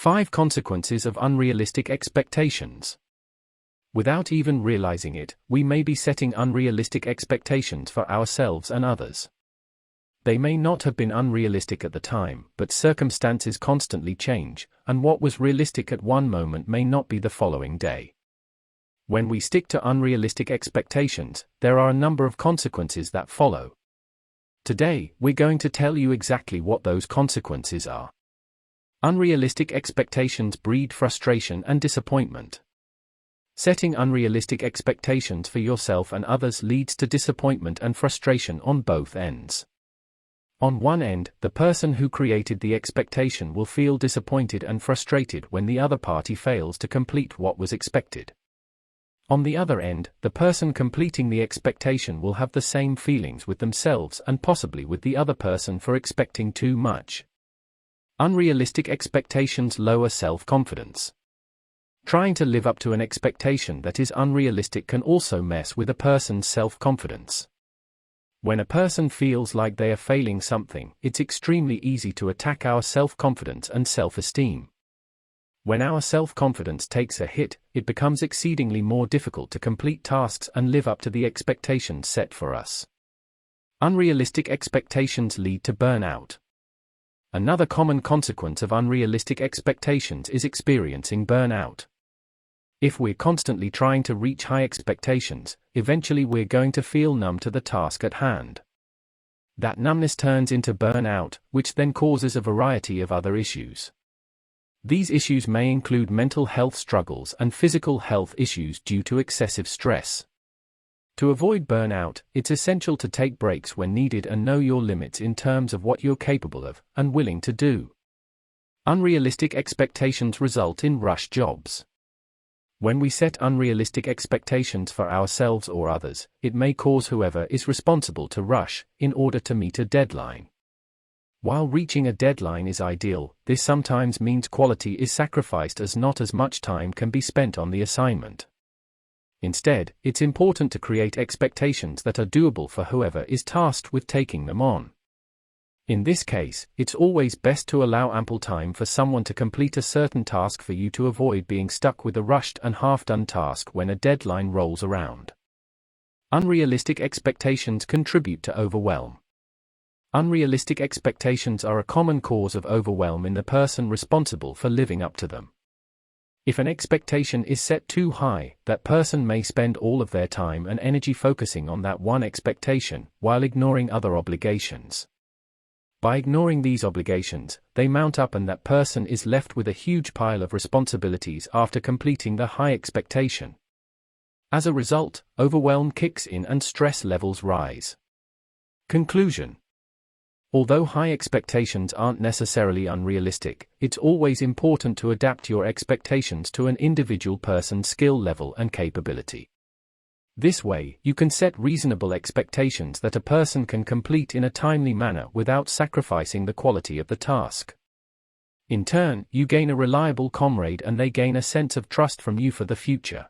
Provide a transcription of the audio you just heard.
5 consequences of unrealistic expectations. Without even realizing it, we may be setting unrealistic expectations for ourselves and others. They may not have been unrealistic at the time, but circumstances constantly change, and what was realistic at one moment may not be the following day. When we stick to unrealistic expectations, there are a number of consequences that follow. Today, we're going to tell you exactly what those consequences are. Unrealistic expectations breed frustration and disappointment. Setting unrealistic expectations for yourself and others leads to disappointment and frustration on both ends. On one end, the person who created the expectation will feel disappointed and frustrated when the other party fails to complete what was expected. On the other end, the person completing the expectation will have the same feelings with themselves and possibly with the other person for expecting too much. Unrealistic expectations lower self-confidence. Trying to live up to an expectation that is unrealistic can also mess with a person's self-confidence. When a person feels like they are failing something, it's extremely easy to attack our self-confidence and self-esteem. When our self-confidence takes a hit, it becomes exceedingly more difficult to complete tasks and live up to the expectations set for us. Unrealistic expectations lead to burnout. Another common consequence of unrealistic expectations is experiencing burnout. If we're constantly trying to reach high expectations, eventually we're going to feel numb to the task at hand. That numbness turns into burnout, which then causes a variety of other issues. These issues may include mental health struggles and physical health issues due to excessive stress. To avoid burnout, it's essential to take breaks when needed and know your limits in terms of what you're capable of and willing to do. Unrealistic expectations result in rush jobs. When we set unrealistic expectations for ourselves or others, it may cause whoever is responsible to rush in order to meet a deadline. While reaching a deadline is ideal, this sometimes means quality is sacrificed as not as much time can be spent on the assignment. Instead, it's important to create expectations that are doable for whoever is tasked with taking them on. In this case, it's always best to allow ample time for someone to complete a certain task for you to avoid being stuck with a rushed and half-done task when a deadline rolls around. Unrealistic expectations contribute to overwhelm. Unrealistic expectations are a common cause of overwhelm in the person responsible for living up to them. If an expectation is set too high, that person may spend all of their time and energy focusing on that one expectation, while ignoring other obligations. By ignoring these obligations, they mount up and that person is left with a huge pile of responsibilities after completing the high expectation. As a result, overwhelm kicks in and stress levels rise. Conclusion. Although high expectations aren't necessarily unrealistic, it's always important to adapt your expectations to an individual person's skill level and capability. This way, you can set reasonable expectations that a person can complete in a timely manner without sacrificing the quality of the task. In turn, you gain a reliable comrade and they gain a sense of trust from you for the future.